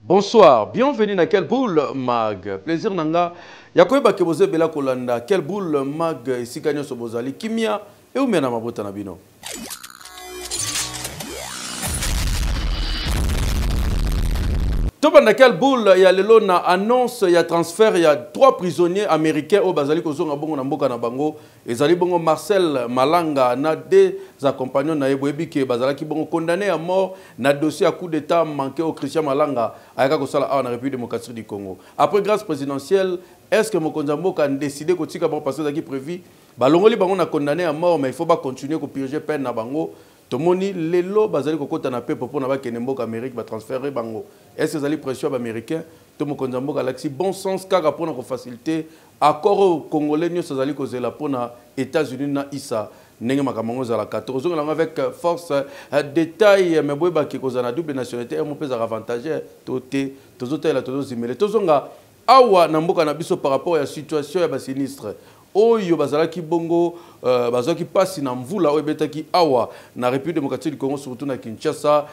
Bonsoir, bienvenue dans Quelle Boule Mag. Plaisir nanga. Yakoy ba keboze bela kolanda Quelle Boule Mag esika nyoso bozali kimia e umena mabota na bino. Dans Quelle Boule, il y a le annonce, il y a transfert, il y a 3 prisonniers américains au Bazali Kozonga Bongo Namboka na Bango. Et Zali Bongo Marcel Malanga, na des compagnons na Ebouebi qui Bazalaki Bongo condamné à mort, na dossier à coup d'état manqué au Christian Malanga, à Kosala en République démocratique du Congo. Après grâce présidentielle, est-ce que Mokonzamboka a décidé que Tika bon passer qui prévu? Balongoli Bango a condamné à mort, mais il faut pas continuer à purger peine na Bango. Tomoni lelo bazali kokota na pepo pour na ba kenemboka Amérique ba transférer bango. Est-ce que zali pression américain to mokonzamboka galaxy bon sens kaka pour na ko faciliter accord congolais nyo zali ko zela pour na États-Unis na isa ndenge makamango zala 14 ans avec force détail mais boy ba ki ko zana double nationalité mo pesa avantage toté tozotela tozozimele tozonga awa na mboka na biso par rapport à la situation ya ba sinistre. Oyo bazalaki bongo bazalaki pasi na mvula oyo betaki awa na République démocratique du Congo surtout na Kinshasa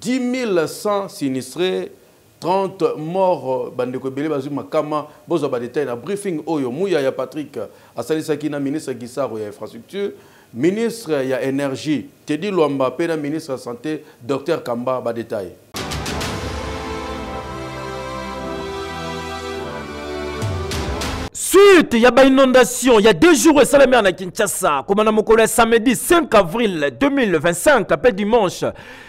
10 100 sinistrés 30 morts bandeko belé bazu makama bozo ba détail na briefing oyo muya ya Patrick asalisaki na ministre Gisaro ya infrastructure ministre ya énergie Teddy Luamba pe na ministre de santé Dr Kamba ba détail. Suite, il y a une inondation. Il y a 2 jours et ça la mer à Kinshasa. Comme on a mon samedi 5 avril 2025, après dimanche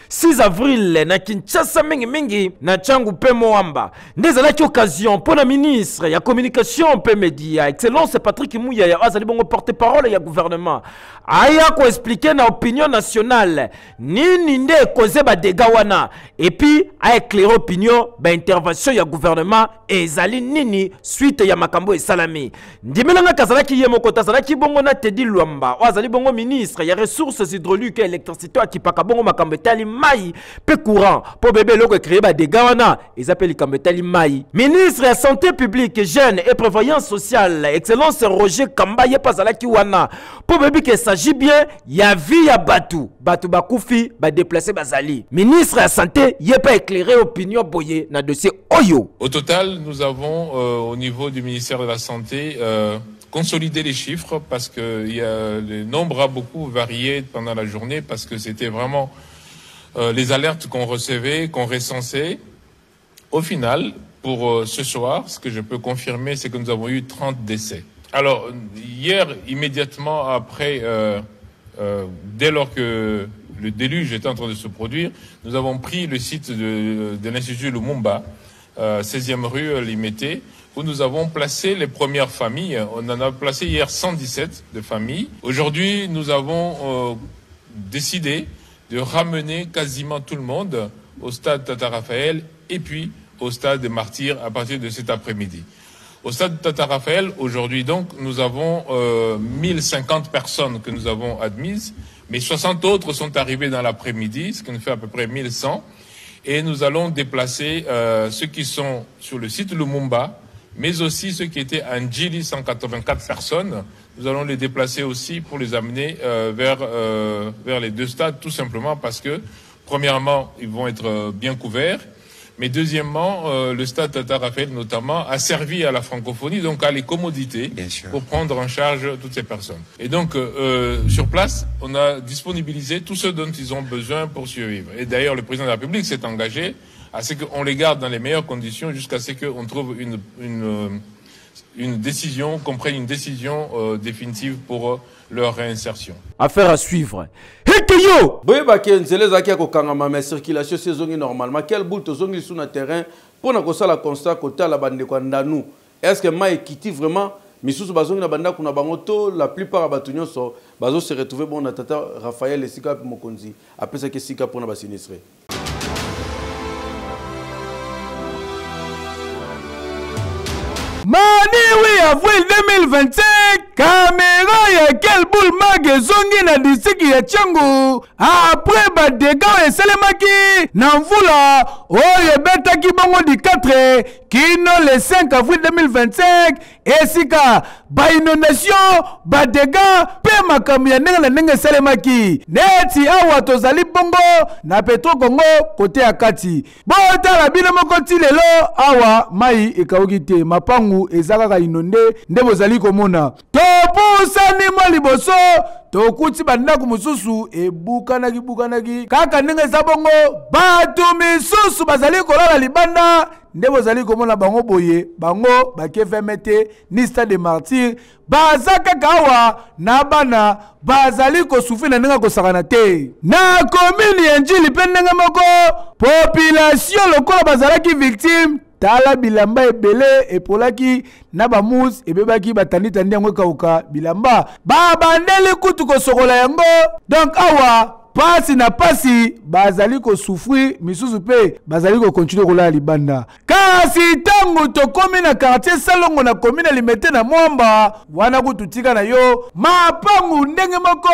6 avril, na Kinshasa mingi na Changu pe Moamba. Ndezalaki occasion pour la ministre, il y a communication pe média. Excellence Patrick Mouya ya azali bongo porte-parole ya gouvernement. Aya ko expliquer na opinion nationale nini nde cause ba dégâts wana et puis a éclairer opinion ba intervention ya gouvernement ezali nini suite ya makambo esalami. Ndimelanga kazalaki ye moko tazalaki bongo na Teddy Luamba. Azali bongo ministre ya ressources hydrauliques et électricité akipaka bongo makambo tali mai pe courant pour bébé loko créer ba dégâts wana ils appellent comme tali mai. Ministre de santé publique, jeune et prévoyance sociale, excellence Roger Kamba ye pazalaki wana pour bébé que s'agit bien ya vie ya batu bakufi ba déplacer bazali. Ministre de la santé ye pas éclairé opinion boye na dossier oyo. Au total, nous avons au niveau du ministère de la santé consolidé les chiffres parce que le nombre a beaucoup varié pendant la journée parce que c'était vraiment les alertes qu'on recevait, qu'on recensait. Au final, pour ce soir, ce que je peux confirmer, c'est que nous avons eu 30 décès. Alors, hier, immédiatement après, dès lors que le déluge était en train de se produire, nous avons pris le site de l'Institut Lumumba, 16e rue Limité, où nous avons placé les premières familles. On en a placé hier 117 de familles. Aujourd'hui, nous avons décidé de ramener quasiment tout le monde au stade Tata Raphaël et puis au stade des Martyrs à partir de cet après-midi. Au stade Tata Raphaël, aujourd'hui donc, nous avons 1050 personnes que nous avons admises, mais 60 autres sont arrivés dans l'après-midi, ce qui nous fait à peu près 1100. Et nous allons déplacer ceux qui sont sur le site Lumumba, mais aussi ceux qui étaient à Ndjili, 184 personnes. Nous allons les déplacer aussi pour les amener vers les 2 stades, tout simplement parce que, premièrement, ils vont être bien couverts. Mais deuxièmement, le stade Tata Raphaël notamment a servi à la francophonie, donc à les commodités pour prendre en charge toutes ces personnes. Et donc, sur place, on a disponibilisé tout ce dont ils ont besoin pour survivre. Et d'ailleurs, le président de la République s'est engagé à ce qu'on les garde dans les meilleures conditions jusqu'à ce qu'on trouve une décision, qu'on prenne une décision définitive pour leur réinsertion. Affaire à suivre. Hekeyo! Boye baké nzele zaki ko kangama mais circulation saisonnière normalement quel bout to zongi sur le terrain pour na kosala constat kota la bande ko ndanu. Est-ce que mai kiti vraiment misusu bazongi na banda kuna bangoto la plupart batunyo so bazo se retrouver bon na tata Raphaël Esika Mokonzi après ça que sika pour na ba sinistré. Maniwi avril 2025 caméra ya Kelboul Mag ezongi na district ya Tchangu après badega esalemaki na mvula oyo ebetaki bongo di 4 kino le 5 avril 2025 esika ba inondation badega pe makambo ya ndenge na ndenge esalemaki neti awa tozali bongo na Petro Congo kote ya kati botala bino moko ti lelo awa mai ekauki te mapangu ezakaka inonde nde bozali komona topusani mwa liboso tokuti bandako mosusu ebukanaki kaka ndenge eza bongo bato misusu bazali kolala libanda nde bozali komona bango boye bango bakefeme te ni Stade des Martyrs baza kaka awa na bana bazali kosufri na ndenge kosakana te na komini ya Njili mpe ndenge moko population lokola bazalaki victime tala bilamba ebele epolaki na bamus ebebaki batandi yango ekauka bilamba babandeli kutu kosokola yango donc awa pasi na pasi bazali kosufri misusu pe bazali kokontinue kolala libanda kasi tango tokomi na quartier Salongo na commune Limete na Mwamba wana kututika na yo mapangu ndenge moko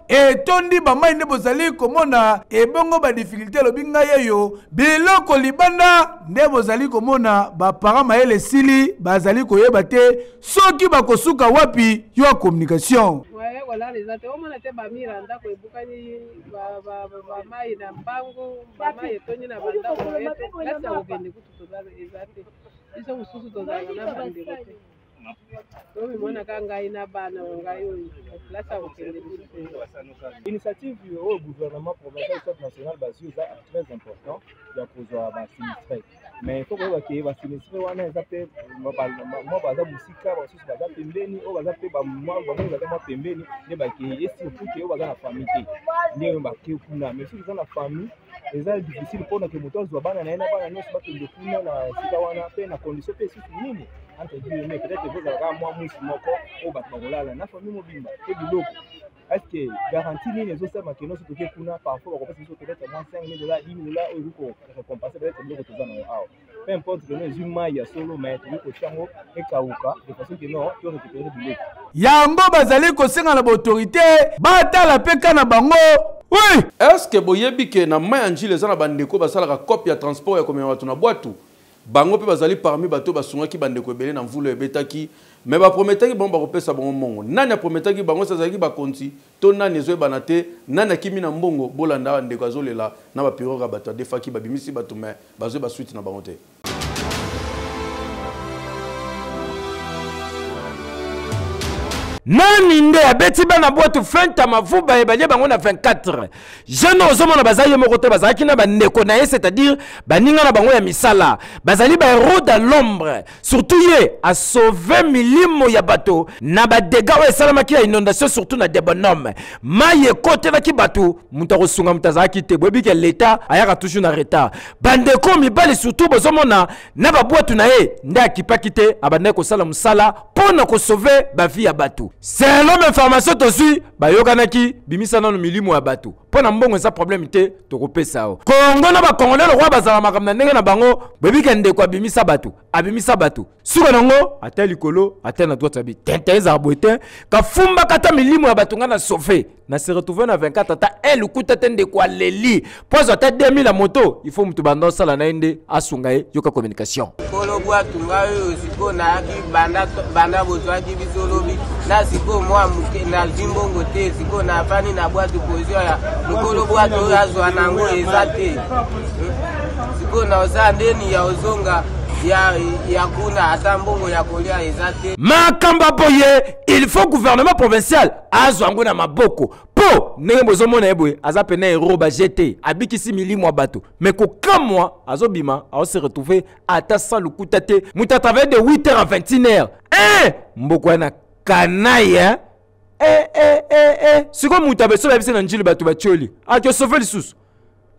etondi bamai nde bozali komona ebongo ba difficulté lobinga yeyo biloko libanda nde bozali komona bapara mayele sili bazali koyeba te soki bakosuka wapi yo communication. Voilà les athées. On a été bamiranda ko ebukani ba mai na mbangu ba mai etonyi na banda ko ete lasa okende kutu to ezate iso mususu to za na bande ko omi mona kanga ina bana ngai lasa okende initiative au gouvernement provincial et national basé très important ya kozwa ba sinistré mais il faut que ba sinistré wana ezape mo baza musika basusu baza pembeni o baza pe ba mo baza pembeni ne ba ki esi pour que o baza na famille te ne ba ki kuna mais si baza na famille eza difficile pour que moto azwa bana na ena bana nyonso bakende kuna na sika wana pe na condition pe susu nini entre guillemets peut-être que za moi musi moko o ba kolala na famille mobimba pe biloko. Est-ce que garantie nini ezosema que noso toke kuna parfois bakopesa biso peut-être moins 5 000 $, 10 000 $, oyo ko récompenser peut-être biloko toza na awa peu importe que nous mai ya solo mais toki kochango ekauka de façon que non to récupérer biloko yango bazali kosenga na autorité batala peka na bango. Oui, est-ce que boyebi ke na mai ya Njili eza na bandeko basalaka copie ya transport ya komema bato na bwatu bango pe bazali parmi bato basungaki bandeko ebele na mvula ebetaki mais ba prometaki bango bakopesa bango mbongo nani aprometaki bango sazalaki bakonti to nani ezoyebana te nani akimi na mbongo bolanda bandeko azolela na bapiroga bato adefaki babimisi bato mais bazoye basuite na bango te. nani nde abeti bana bwatu fenta mavuba ebanye bango na 24 jeune ozomona bazaye moko te bazalaki na bandeko na ye c'est-à-dire baninga na bango ya misala bazali ba héros dans l'ombre surtout ye a sauvé milimo ya bato na badega oyo esalamaki ya inondation surtout na debonome mai ekotelaki bato mutu akosunga mutu azalaki te boyebi ke leta ayaka toujours na retard bandeko mibali surtout bozomona na babwatu na ye nde akipaki te abandaki kosala mosala mpo na kosauve bavie ya bato. C'est l'homme information tosui bayokanaki bimisa nano milimo ya bato pona mbongo eza problème te tokopesa o Kongo na ba Congolais le roi bazala makamna ndenge na bango bebika ndeko abimisa bato suka nango ata likolo ata na droite abi tenteza boite ka fumba kata milimo ya bato ngana sauver na se retrouver na 24 ata lukuta tende kwa leli pozo ata 2000 la moto il faut mutu bando sala na ende asunga ye yoka communication kolo bwa tunga yo siko na ki banda bozwa ki bisolobi na siko mwa muke na jimbongo te siko na fani na bwa tu position ya mukolo bwa to yazwa nango ezate siko na osandeni ya ozonga ya kuna ata mbongo ya kolia ezate makamba boye il faut gouvernement provincial azwa ngo na maboko po ndenge bozomona eboye aza pena héros ba jeté abikisi milimo bato mais kokamwa azobima se retrouver ata sans lukuta te muta travailler de 8h à 21h mboko na kanaya siko muta beso babise na Njili bato bacholi akyo sauver lisusu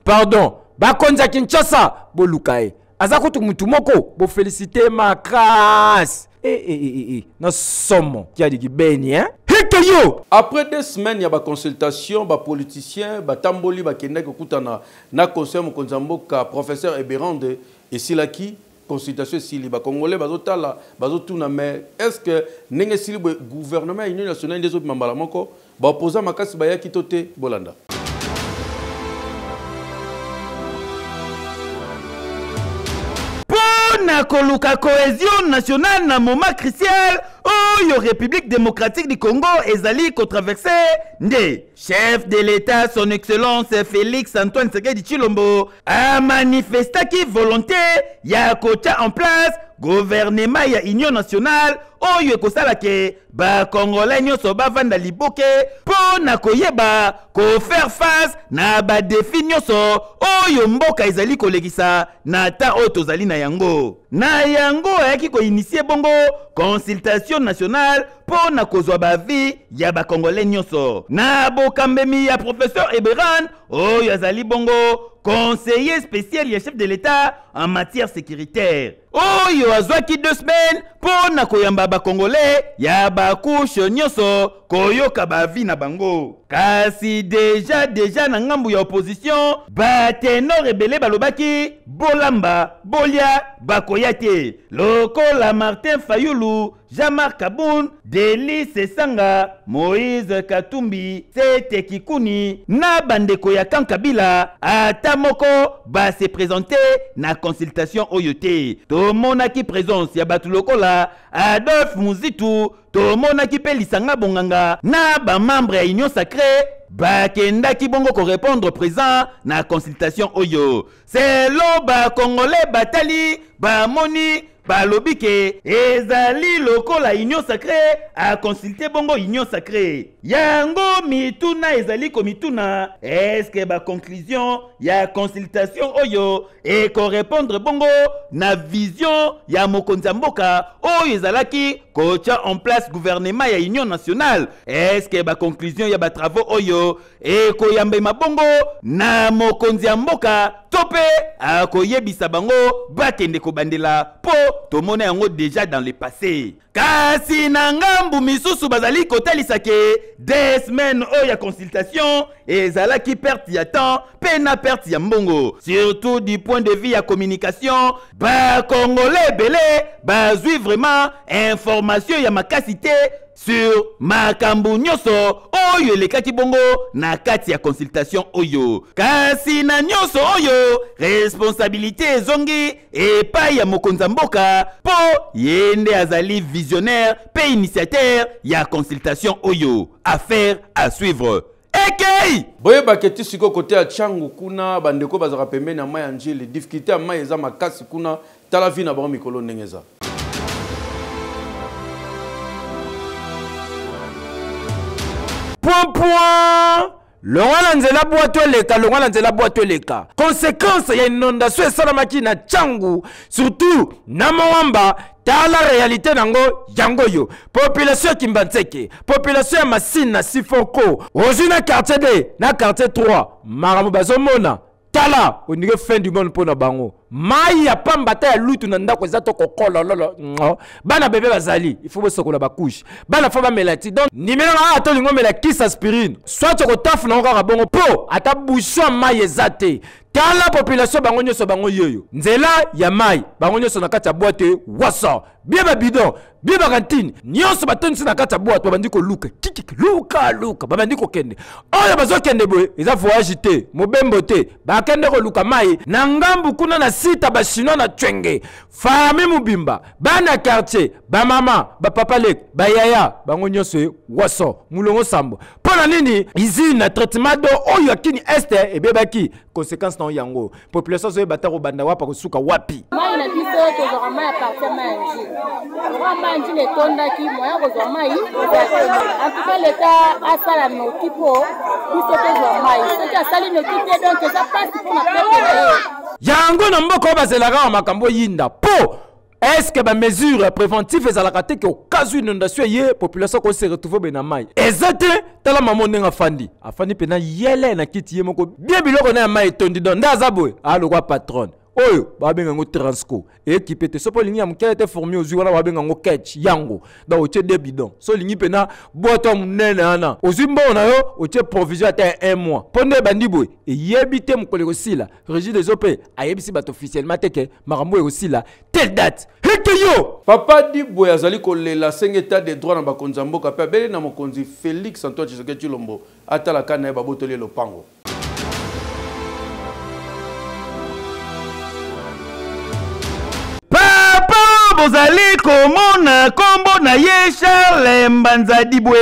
pardon bakonza Kinshasa bolukae aza kutu mutu moko bo féliciter ma grâce na somo qui a dit beni après 2 semaines il y a ba consultation ba politicien ba tamboli ba kende ko kutana na conseil mokonzamboka professeur Eberande et Silaki consultation sili ba congolais bazotala bazotuna mais est-ce que ndenge sili gouvernement ya union nationale des autres mambala moko ba opposa makasi ba yaki tote bolanda na koluka cohésion nationale na moment crucial oyo République démocratique du Congo ezali controversé nde chef de l'État son excellence Félix Antoine Tshisekedi Tshilombo a manifestaki volonté ya kotia en place gouvernement ya union nationale oyo ekosalake ba congolais nyonso bavanda liboke mpo na koyeba ko faire face na ba défi nyonso oyo mboka ezali kolekisa na ta oyo tozali na yango ayaki koinitie bongo consultation nationale mpo na kozwa bavi ya ba congolais nyonso na bokambemi ya professeur Eberan oyo azali bongo conseiller spécial ya chef de l'État en matière sécuritaire oyo azwaki 2 semaines pour na koyamba ba congolais ya ba couche nyonso koyoka ba vi na bango kasi déjà na ngambu ya opposition ba tenor ebele balobaki bolamba bolia bakoyate lokola Martin Fayulu Jean-Marc Kaboun, Delis Sanga, Moïse Katumbi, Sete Kikuni, na bandeko ya Kankabila, atamoko ba se présenter na consultation oyote. Tomonaki présence ya batu lokola, Adolphe Muzitu, tomonaki pe Lisanga Bonganga, na ba membre ya Union Sacrée, bakendaki bongo ko répondre présent na consultation oyo. C'est lo ba Congolais batali, ba moni, balobike ezali lokola union sacrée a consulter bongo union sacrée yango mituna ezali ko mituna est-ce que ba conclusion ya consultation oyo et ko répondre bongo na vision ya mokonzi mboka oyo ezalaki kocha en place gouvernement ya union nationale est-ce que ba conclusion ya ba travaux oyo et ko yambe mabongo na mokonzi mboka tope a koyebisa bango bakende ko bandela po tomone yango déjà dans le passé kasi na ngambu misusu bazali kotalisake des semaines oya consultation ezalaki perte ya temps pe na perte ya mbongo surtout du point de vue ya communication ba congolais belé bazui vraiment information ya makasité sur makambu nyonso oyo elekaki bongo na kati ya consultation oyo kasi na nyonso oyo responsabilité ezongi epai ya mokonzi mboka po yende azali visionnaire pe initiateur ya consultation oyo affaire à suivre ekei boyeba keti siko kote ya changu kuna bandeko bazaka pembeni na mai ya njili difficulté ya mai eza makasi kuna tala vi na bango mikolo ndenge eza point longala nzela boato eleka conséquence ya inondation esalamaki na changu surtout na mowamba tala réalité nango yango yo population ya Kimbanzeke population ya Masine na Sifoko ozwi na quartier D na quartier 3 makambo bazomona tala onike fin du monde pona bango mai ya pambata ya lutu na ndako eza to kokola lolo bana bébé bazali il faut bosokola bakouche bana fa ba melati donc nimero a to lingo mela kiss aspirine soit ko tafu na ngaka bongo po ata bouchon mai ezate tala population bango nyoso bango yoyo nzela ya mai bango nyoso na kati ya boîte wasa bien ba bidon bien ba cantine nyonso batonisi na kati ya boîte babandi ko luka luka babandi ko kende oyo bazo kende boye eza voyage te mobembo te ba kende ko luka mai na ngambu kuna na sita ba chinois na twenge fami mubimba bana quartier ba mama ba papa lek ba yaya bango nyoso wasa mulongo sambo pona nini izi na traitement do oyo akini este ebebaki conséquence na yango population zo batako banda wapa kosuka wapi mai na biso to zama ya partie manji manji le tonda ki moya ko zama yi en tout cas l'état a sala no tipo biso to zama yi c'est que sali no tipo donc ça passe pour na peuple yango na mboko bazelaka makambo yinda po est-ce que ba mesure préventive ezalaka te ke okazu inondation ye population ko se retrouver bena mai ezate tala maman ndenga afandi pena yele na kiti ye moko bien biloko na mai tondi don ndaza boy alo kwa patron oyo babenga ngo Transco équipe te sopo lingi ya mukele te formé ozui wana babenga ngo catch yango ba otie deux bidons so lingi pena boto munene ana ozui mbona yo otie provision ata 1 mois ponde bandibo yebite mukole kosila régie des OP ayebisi bato officiellement teke makambo ekosila telle date hekeyo papa Dibo azali kolela sengeta de droit na bakonzi mboka pe bele na mokonzi Félix Antoine Tshisekedi Tshilombo atala kana ba botoli lopango. Bozali komona kombo na ye Charles Mbanza Dibwe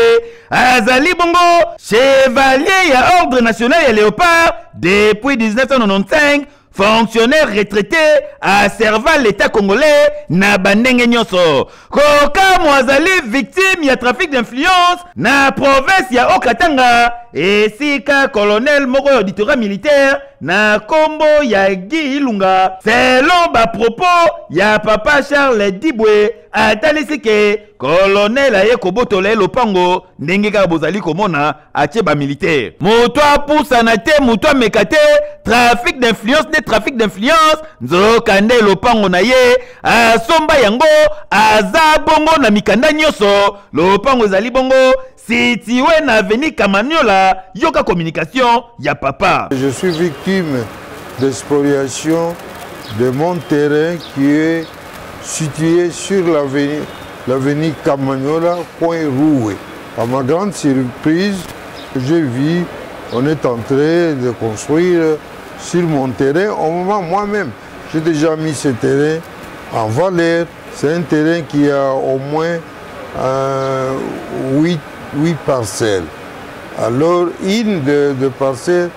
azali bongo chevalier ya ordre national ya Léopard depuis 1995, fonctionnaire retraité à serva l'état congolais na bandenge nyonso. Koka mwazali victime ya trafic d'influence na province ya Okatanga esika colonel moko ya auditorat militaire na kombo ya Guy Ilunga. Selon ba propos ya papa Charles Dibwe atalisi ke colonel aye kobotola lopango ndenge kaka bozali komona atie ba militaire. Moto apusana te moto ameka te trafic d'influence ne trafic d'influence nzokande lopango na ye asomba yango aza bongo na mikanda nyonso lopango ezali bongo situé na avenue Kamaniola yoka communication ya papa. Je suis victime d'expoliation de mon terrain qui est situé sur l'avenue Kamaniola, coin Roué. À ma grande surprise, j'ai vu, on est en train de construire sur mon terrain. Au moment moi-même, j'ai déjà mis ce terrain en valeur. C'est un terrain qui a au moins 8 parcelles. Alors, une de parcelles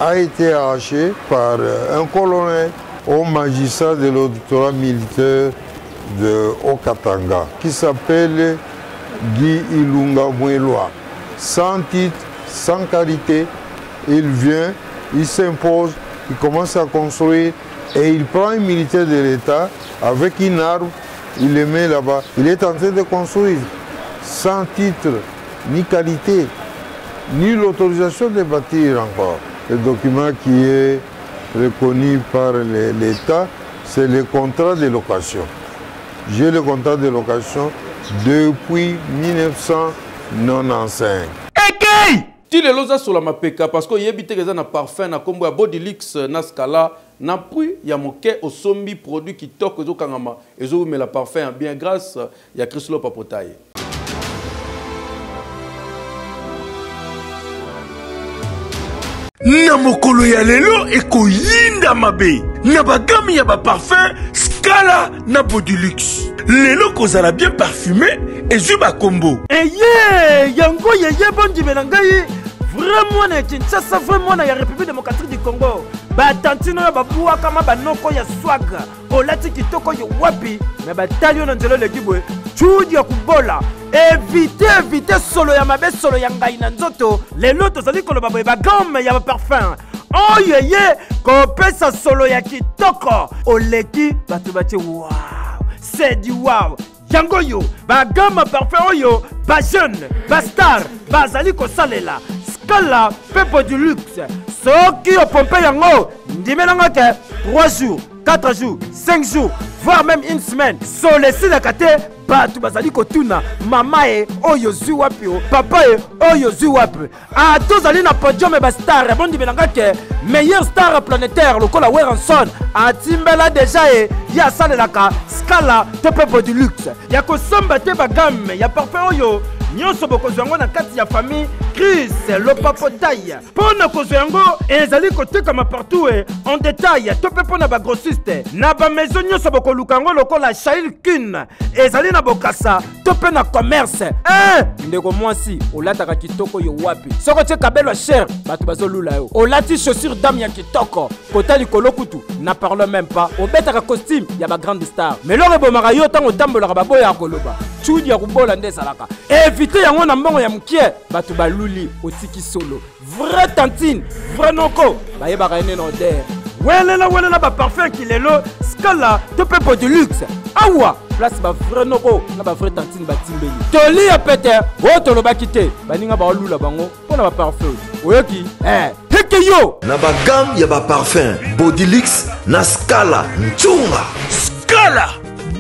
a été arrachée par un colonel au magistrat de l'auditorat militaire de Okatanga qui s'appelle Guy Ilunga Moueloa. Sans titre, sans qualité, il vient, il s'impose, il commence à construire et il prend un militaire de l'État avec une arme, il le met là-bas. Il est en train de construire sans titre, ni qualité, ni l'autorisation de bâtir encore. Le document qui est reconnu par l'État, c'est le contrat de location. J'ai le contrat de location depuis 1995. Ti le loza sur la mapeka parce que yebite que na parfum na kombo ya Bodylix na Scala na prix ya moke osombi produit qui toque zo kangama ezo me la parfum bien grâce ya Chrislo Papotaye. Na mokolo ya lelo ekoyinda mabe na bagami ya ba parfum Scala na Bodylix. Lelo kozala bien parfumé et juba combo. Eye yango yeye bondi benangai vraiment na Kinshasa vraiment na ya République démocratique du Congo. Ba tantino ya babuwa kama banoko ya swaga. Olati kitoko yo wapi na batalio na nzelo legibwe. Chudi ya kubola. Éviter solo ya mabe solo ya ngai na nzoto. Lelo tozali koloba boye ba gomme ya ba parfum. Oh yeye kopesa solo ya kitoko. Oleki batu batie wow. C'est du wow. Yango yo ba gamme parfum oyo ba jeune ba star ba zali ko salela Scala pepo du luxe. Soki o pompe yango ndimelanga ke 3 jours 4 jours 5 jours voire même une semaine. So les sila kate batu bazali kotuna mama e oyo zui wapi o papa e oyo zui wapi a tozali na podium e ba star bondi belanga ke meilleur star planétaire lokola Weranson a timbela déjà e ya salelaka Scala to pepo du luxe ya kosomba te ba gamme ya parfum oyo nyonso bokozwa yango na kati ya famille Chris Lopapotaye pona kozwa yango ezali kotekama partout en détail to pe pona ba grossiste na ba maison nyonso bokoluka yango lokola Shail Kun ezali na bokasa to pe na commerce ndeko mwasi olataka kitoko yo wapi soko tie kabelo cher batu bazolula yo olati chaussure dame ya kitoko kota likolo kutu na parle même pas obetaka costume ya ba grande star mais lore bomaka yo tango tambolaka baboya koloba chudi ya kubola nde salaka éviter yango na mbongo ya mukie batu baluli otiki solo vrai tantine vrai noko bayebaka ene no der welela ba parfum kilelo Scala to pepo de luxe awa place ba vrai noko na ba vrai tantine batimbeli toli ya pete o tolobaki te baninga ba olula bango pona ba parfum oyoki Hekeyo na ba gamme ya ba parfum Bodylix na Scala Ntunga. Scala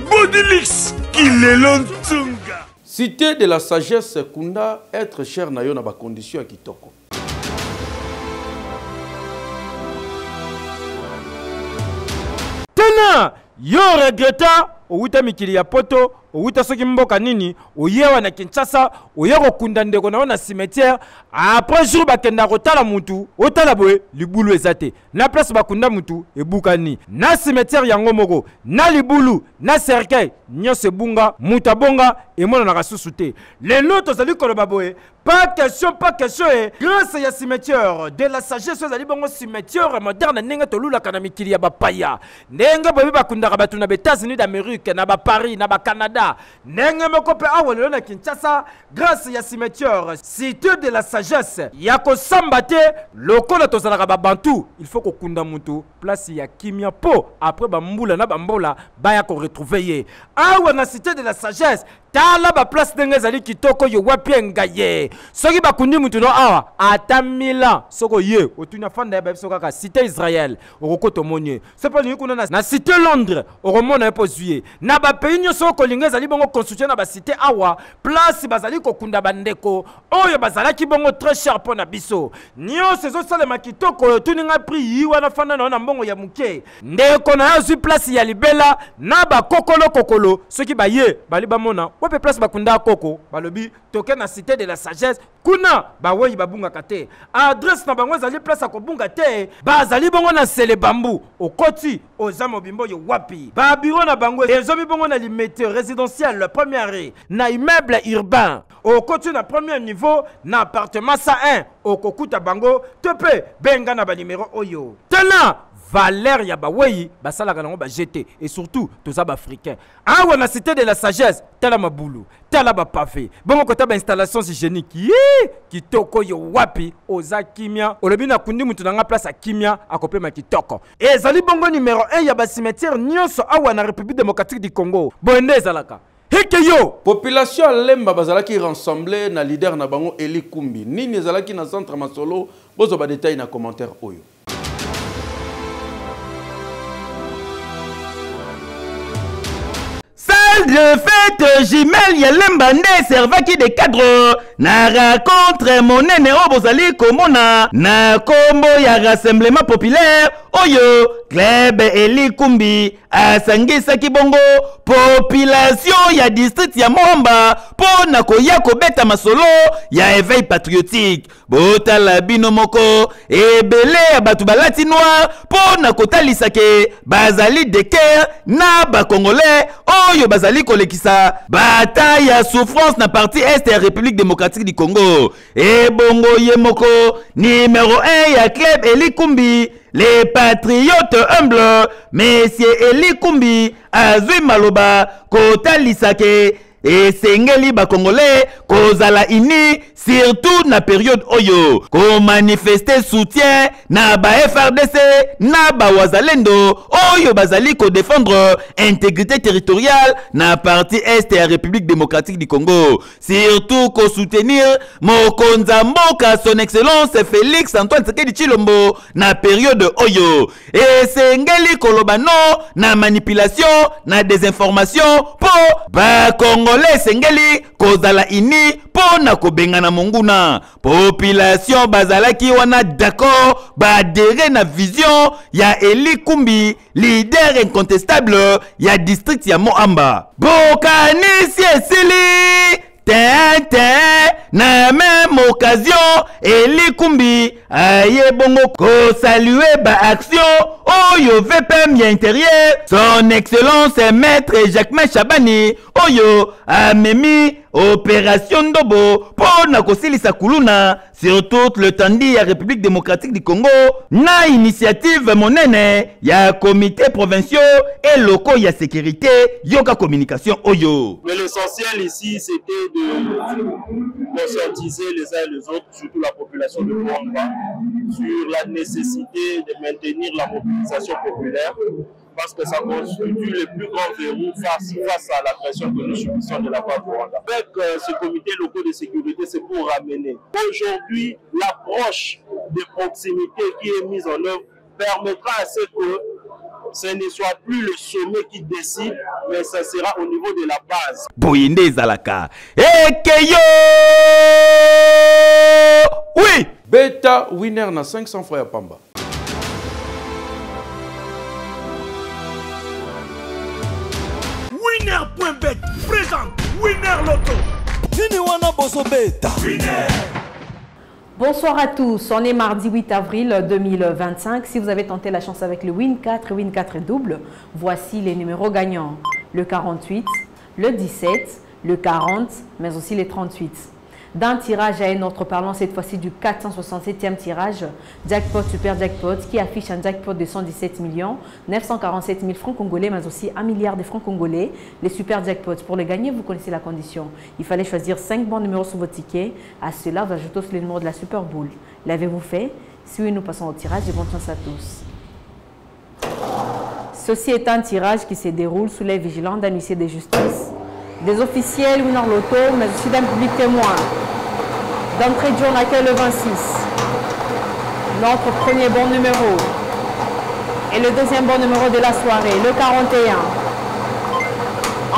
Bodylix Kilelo Ntunga. Cité de la sagesse Kunda, être cher na yo na ba condition ya kitoko. Tena yo regreta ouita mikili ya poto ouita soki mboka nini oyewa na Kinshasa oyeko kunda ndeko na na cimetière après jour bakenda kotala mutu otala boye libulu ezate na place bakunda mutu ebukani na cimetière yango moko na libulu na cercueil nyose bunga muta bonga emona na kasusu te lelo tozali koloba boye pas question grâce ya cimetière de la sagesse ezali bongo cimetière moderne ndenge tolula kana mikili ya bapaya ndenge boye bakunda batu na États-Unis d'Amérique na ba Paris na ba Canada ndenge moko pe awa lelo na Kinshasa grâce ya cimetière cité de la sagesse ya kosamba te lokola tozalaka ba bantu il faut kokunda mutu place ya kimia po après bambula na bambola baya ko retrouver ye awa na cité de la sagesse tala ba place ndenge zali kitoko yo wapi ngaye soki bakundi mutu no awa ata mila soko ye otunya fanda ya biso kaka cité Israël okokoto monye c'est pas ni kuna na cité Londres okomona epo zuye na ba pays nyoso kolinga zali bongo construction na ba cité awa place bazali kokunda bandeko oyo bazalaki bongo très cher pour na biso nyonso zo salema kitoko tuninga prix yiwa na fanda na mbongo ya muke ndeko na yazu place ya libela na ba kokolo soki ba ye bali bamona wape place bakunda koko balobi toke na cité de la sagesse kuna ba weyi babunga kate adresse na bango zali place akobunga te bazali bongo na sele bambu okoti ozamo bimbo yo wapi ba bureau na bango ezomi bongo na limite résidentiel première na immeuble urbain okoti na premier niveau na appartement 101 okokuta bango tepe benga na ba numéro oyo tena valeur ya baweyi basalaka nango ba jeté et surtout tous ab africains awa na cité de la sagesse tala mabulu tala ba pavé bongo kota ba installation hygiénique kitoko yo wapi oza kimia olobi na kundi mutu nanga place a kimia akopema kitoko ezali bongo numéro 1 ya ba cimetière nyonso awa na République démocratique du Congo bonde ezalaka Hekeyo population lemba bazalaki rassemblé na leader na bango Eli Kumbi nini ezalaki na centre Masolo bozo ba détail na commentaire oyo. De fête Jimel Yalemba nde servaki de cadre na rencontre monene o bozali komona na kombo ya rassemblement populaire oyo club Eli Kumbi asangisaki bongo population ya district ya Moamba po na koya kobeta masolo ya éveil patriotique botala bino moko ebele ya batu balati noir po na kotalisa ke bazali de cœur na ba congolais oyo bazali kolekisa bataille ya souffrance na partie est ya République démocratique du Congo et bongo ye moko numéro 1 ya club Eli Kumbi les patriotes humbles Monsieur Eli Kumbi azui maloba kotalisa ke esengeli ba congolais kozala ini surtout na période oyo ko manifester soutien na ba FRDC na ba wazalendo oyo bazali ko défendre intégrité territoriale na partie est ya République démocratique du Congo surtout ko soutenir mokonza mboka son excellence Félix Antoine Tshisekedi Tshilombo na période oyo esengeli kolobano na manipulation na désinformation po ba congolais sengeli kozala ini po na kobengana monguna population bazalaki wana d'accord ba adhérer na vision ya Eli Kumbi leader incontestable ya district ya Moamba bokanisi esili na même occasion Eli Kumbi aye bongo ko saluer ba action oyo VPM ya intérieur son excellence maître Jacquemain Chabani oyo amemi opération Ndobo pour na kosilisa kuluna sur tout le tandi ya République démocratique du Congo na initiative monene ya comité provinciaux et locaux ya sécurité yoka communication oyo. Mais l'essentiel ici c'était de conscientiser les uns et les autres, surtout la population de Moamba, sur la nécessité de maintenir la mobilisation populaire parce que ça constitue le plus grand verrou face à la pression que nous subissons de la part de Rwanda. Avec ce comité local de sécurité, c'est pour ramener aujourd'hui l'approche de proximité qui est mise en œuvre permettra à ce que ce ne soit plus le sommet qui décide, mais ça sera au niveau de la base. Boyinde Zalaka. Ekeyo! Oui! Beta winner na 500 francs ya pamba. Winner.bet présente Winner Loto. Nini wana boso beta. Winner. Bonsoir à tous, on est mardi 8 avril 2025. Si vous avez tenté la chance avec le Win 4 et Win 4 double, voici les numéros gagnants. Le 48, le 17, le 40, mais aussi les 38. D'un tirage à un autre, parlons cette fois-ci du 467e tirage, jackpot, super jackpot, qui affiche un jackpot de 117 947 000 francs congolais, mais aussi 1 milliard de francs congolais. Les super jackpots, pour les gagner, vous connaissez la condition. Il fallait choisir 5 bons numéros sur vos tickets. À cela, vous ajoutez aussi le numéro de la Super Bowl. L'avez-vous fait? Si oui, nous passons au tirage et bonne chance à tous. Ceci est un tirage qui se déroule sous les vigilances d'un huissier de justice, des officiels Winner Loto, mais aussi d'un public témoin. D'entrée de jour, on accueille le 26. Notre premier bon numéro. Et le deuxième bon numéro de la soirée, le 41.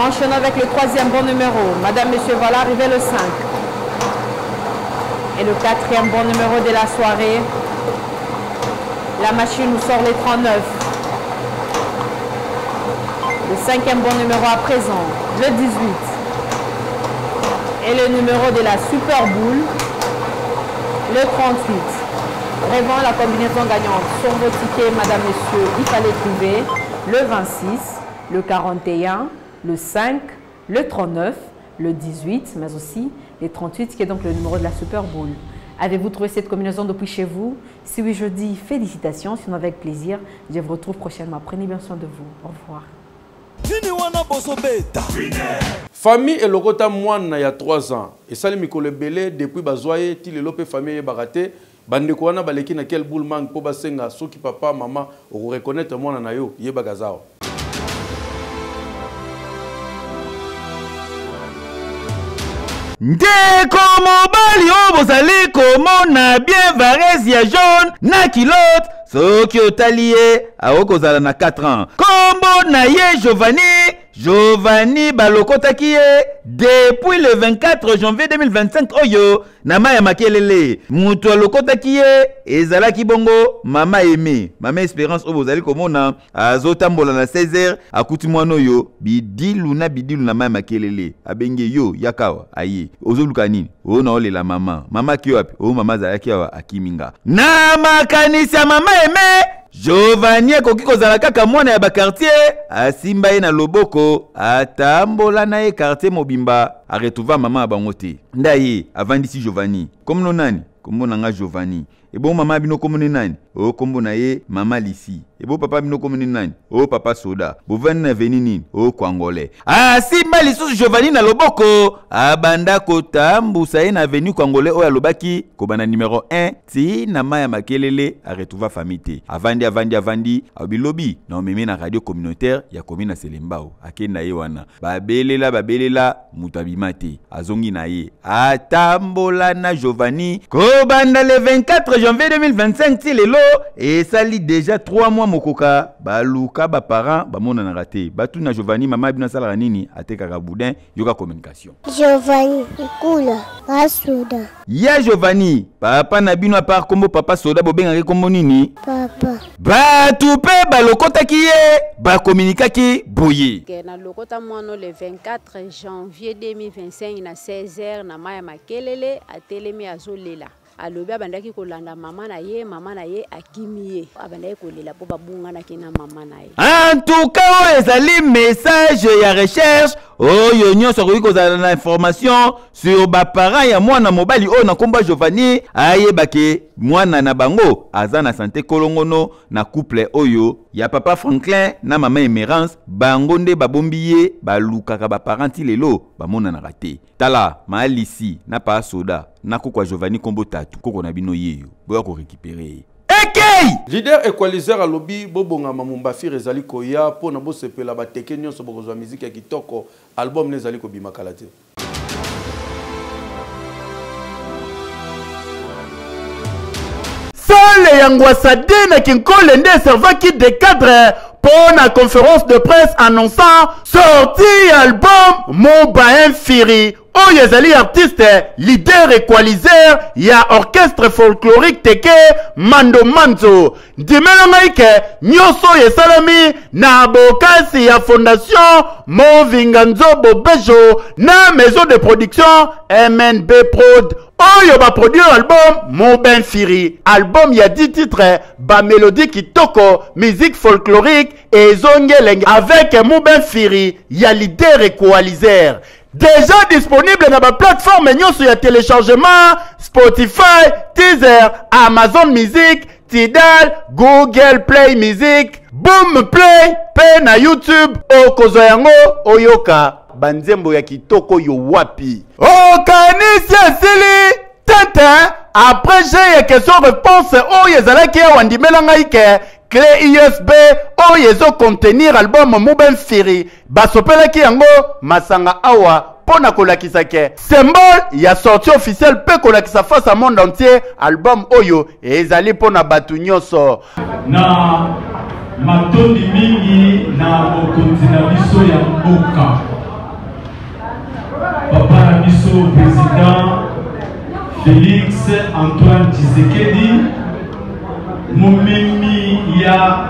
Enchaînons avec le troisième bon numéro. Madame, Monsieur, voilà arrivé le 5. Et le quatrième bon numéro de la soirée. La machine nous sort les 39. Le cinquième bon numéro à présent, le 18. Et le numéro de la Super Bowl, le 38. Rêvons la combinaison gagnante. Sur vos tickets, madame, monsieur, il fallait trouver le 26, le 41, le 5, le 39, le 18, mais aussi le 38, qui est donc le numéro de la Super Bowl. Avez-vous trouvé cette combinaison depuis chez vous? Si oui, je dis félicitations. Sinon, avec plaisir, je vous retrouve prochainement. Prenez bien soin de vous. Au revoir. Famille et logota mwana ya 3 ans. Et ça, les mikole belé depuis bazoye, ti le lope famille baraté. Bande kwana baleki na quel boule manque pour basenga, soki papa, maman, ou reconnaître mwana na yo, ye bagazao. Ndeko mobali o bozali komona bien varese ya jaune na kilote soki otali ye aokozala na 4 ans. Kombo na ye Giovanni balokotaki ye depuis le 24 janvier 2025 oyo na maya makelele. Mutu alokotaki ye ezalaki bongo mama Aimé, mama Espérance o bozali komona azotambola na 16h akuti mwana oyo bidilu na maya makelele abenge yo yakawa aye ozoluka nini o na olela mama ki wapi o mama zalaki awa akiminga na makanisi ya mama Aimé. Giovanni akoki kozala kaka mwana ya bakartier asimba ye na loboko atambola na ye quartier mobimba aretrouva mama ya bango te ndaye avandisi Giovanni komno nani kombo na nga Giovanni ebo mama bino kombo nani o kombo na ye mama Lisi ebo papa bino kombo nani o papa Soda bovani na veni nini o Kwangole asimba lisusu Giovanni na loboko abanda kotambusa ye na veni Kwangole oyo alobaki kobana numéro 1 ti na maya makelele aretrouva famille te avandi abilobi na omeme na radio communautaire ya commune na Selembao akenda ye wana babelela mutabima te azongi na ye atambola na Giovanni kobanda le 24 janvier 2025 ti lelo esali déjà 3 mois mokoka baluka ba parents bamona na raté batu na Giovanni mama bina sala nini atekaka boudin yoka communication Giovanni ikula Soda ya Giovanni papa na bino par kombo papa Soda bobengaki kombo nini papa batu pe balokotaki ye bakomunikaki boye na lokota mwana le 24 janvier 2025 na 16h na maya makelele atelemi azolela alobi abandaki kolanda mama na ye akimi ye abandaki kolela po babungana kina mama na ye. En tout cas ezali message ya recherche oyo nyonso akoki kozala na information sur baparents ya mwana mobali oyo na komba Giovanni ayebake mwana na bango aza na santé kolongono na couple oyo ya papa Franklin na mama Emerance bango nde babombi ye balukaka baparents ti lelo bamona na raté tala Malisi na pa Soda na kokwa Giovanni kombo tatu koko na bino yeyo boya ko récupérer ekei leader equalizer alobi bobonga mamumba fi rezali koya pona bosepela bateke nyonso bokozwa musique ya kitoko album nezali kobima kala te. Samuel Yangwasade na Kinkole nde servaki de cadre pour la conférence de presse annonçant sorti album Mobain Firi. Oh, yezali artiste, leader equalizer, ya orchestre folklorique teke Mando Manzo. Dimelo maike, nyoso yesalami na bokasi ya fondation Movinganzo Bobejo na maison de production MNB Prod. Oyo ba produire album Mobain Firi. Album ya 10 titres, ba mélodie kitoko, musique folklorique et zongeleng avec Mobain Firi, ya leader equalizer. Déjà disponible dans la plateforme sur le téléchargement Spotify, Deezer, Amazon Music, Tidal, Google Play Music, Boom Play, pe na YouTube, Okozoyango, Oyoka, Banzembo ya kitoko yo wapi. Okanisi sili, tete, après j'ai une question-réponse, yezalaki ya wandimela ike. Clé USB oyezo contenir album Mobain Firi basopelaki yango masanga awa pona kolakisa ke symbole ya sortie officielle pe kolakisa face à monde entier album oyo ezali pona batu nyonso na matondi mingi na mokonzi na biso ya mboka papa na biso président Félix Antoine Tshisekedi Momemi ya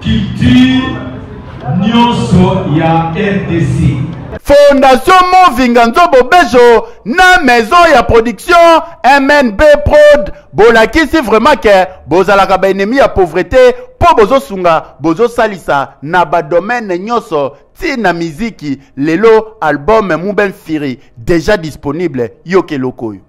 culture nyonso ya RDC. Fondation Movinganzo Bobejo na maison ya production MNB Prod. Bolakisi vraiment que bozalaka ba ennemi ya pauvreté po bozo sunga bozo salisa na ba domaine nyonso tina miziki lelo album Mobain Firi déjà disponible yoke lokoyo.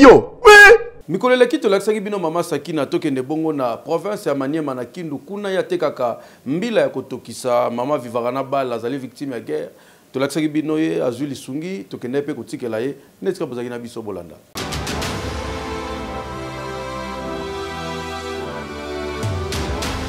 Yo, oui. Mikolo leki to laksaki bino mama Sakina tokende bongo na province ya Maniema na Kindu kuna ya tekaka mbila ya kotokisa mama vivaka na bala azali victime ya guerre. To laksaki bino ye azuli sungi tokende pe kotikela ye netika bozaki na biso bolanda.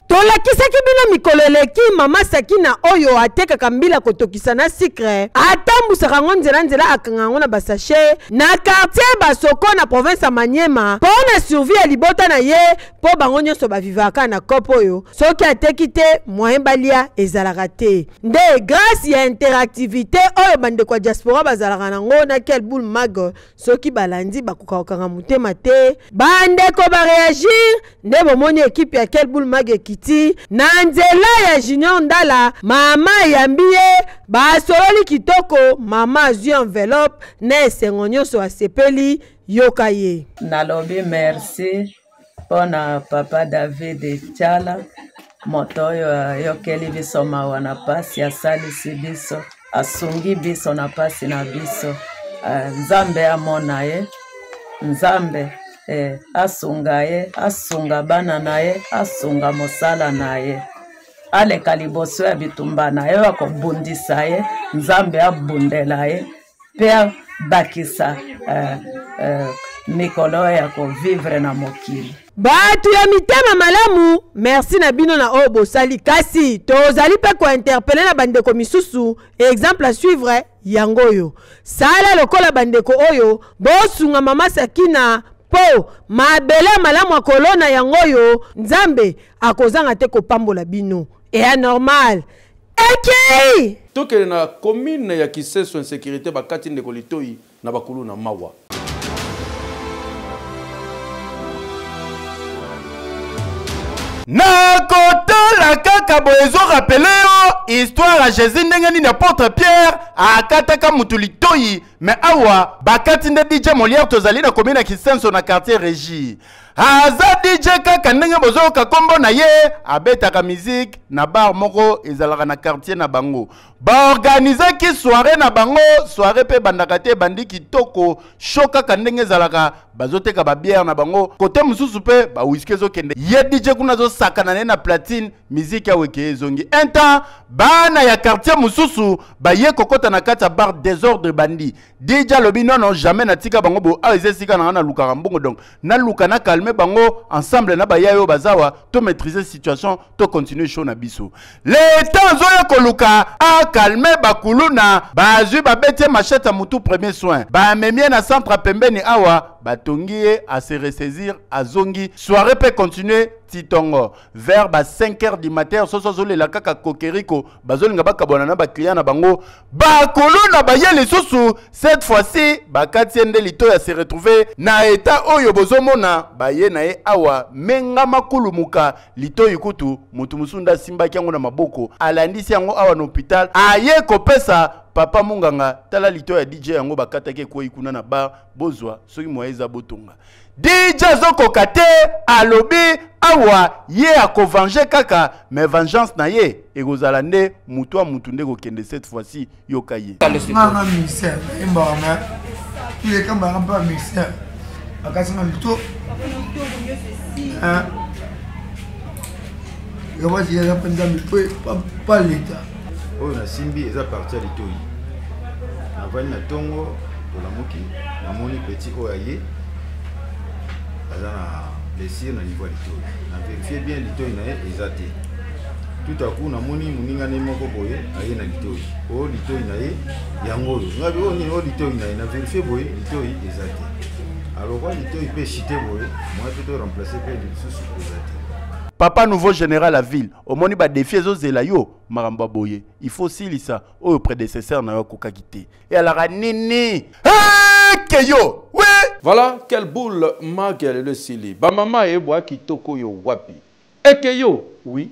Tolakisaki bino mikolo eleki mama Sakina oyo atekaka mbila kotokisa na sikre atambusaka ngo nzela akanga ngo na basashe na quartier Basoko na province ya Maniema po na survie ya libota na ye po bango nyonso bavivaka na kopo oyo soki ateki te moyen balia ezalaka te nde grâce ya interactivité oyo bandeko ya diaspora bazalaka nango na quel boule mag soki balandi bakokakanga motema te bandeko bareagir nde bomoni ekipe ya quel boule mag ekiti na nzela ya Junior Ndala mama yambiye basololi kitoko mama azwi enveloppe na esengo nyonso asepeli yoka ye nalobi merci pona papa David Chala moto oyo ayokeli biso mawa na pasi asalisi biso asungi biso na pasi na biso nzambe amona ye nzambe asunga ye asunga bana na ye asunga mosala na ye aleka liboso ya bitumba na ye akobundisa ye nzambe abundela ye pe bakisa mikolo ya kovivre na mokili batu ya mitema malamu merci na bino na oyo bosali kasi tozali pe kointerpele na bandeko misusu exemple à suivre yango oyo sala lokola bandeko oyo bosunga mama Sakina po mabele malamu akolona yango oyo nzambe akozanga te kopambola bino et normal eki tokele na commune ya Kiseso insécurité bakati ndeko litoi na bakulu na mawa na kotala kaka boezo rappele yo histoire ya Jésus ndenge nini apôtre Pierre akataka mutu litoi mais awa bakati nde DJ Molière tozali na commune ya Kisenso na quartier Régie aza DJ kaka ndenge bozoyoka kombo na ye abetaka musique na bar moko ezalaka na quartier na bango baorganizaki soirée na bango soirée pe bandaka te bandi kitoko show kaka ndenge ezalaka bazoteka babière na bango kote mususu pe ba whisky ezokende ye DJ kuna zosakana ne na platine musique ya weke ezongi un temps bana ya quartier mususu baye kokota na kati ya bar désordre bandi déjà lobi non jamais na tika bango bo a ezesika na luka mbongo donc na luka na calmer bango ensemble na baya yo bazawa to maîtriser situation to continuer show na biso le temps oyo koluka a calmer bakuluna bazui babete machette mutu premier soin ba memie na centre pembeni awa batongi à se ressaisir à zongi soirée peut continuer titongo vers 5h du matin soso la kaka kokeriko bazolinga bakabona na ba client na bango bakolona baye lisusu cette fois-ci bakatiende lito ya se retrouver na état oyo bozomona baye na ye awa menga makulu muka lito yikutu mutu musunda simba kyango na maboko alandisi yango awa na hôpital aye kopesa papa munganga tala lito ya DJ yango bakatake ko ikuna na bar bozwa soki moyeza botonga DJ zoko kate alobi awa ye akovange kaka mais vengeance na ye ekozala nde mutu a mutu nde kokende cette fois-ci yoka ye nganga mixer imbana ile kamba ngamba mixer akasinga lito yabaji ya penda mito pas l'état oyo na simbi eza parti ya litoi navani na tongo tolamuki namoni petit oyo aye aza na blessure na niveau ya litoi na vérifie bien litoi na ye eza te tout à coup namoni moninga ne moko boye aye na litoi oyo litoi na ye yango oyo ngabi oyo nini oyo litoi na ye na vérifie boye litoi eza te alors kwa litoi mpe chite boye moi pe to remplacer mpe lisusu eza te. Papa nouveau général à ville, au moni ba défi zela yo maramba boye. Il faut silisa au prédécesseur na yo kokakité. Et alors nini keyo. Oui. Voilà quelle boule magel le sili. Ba mama e boa kitoko yo wapi. E keyo. Oui.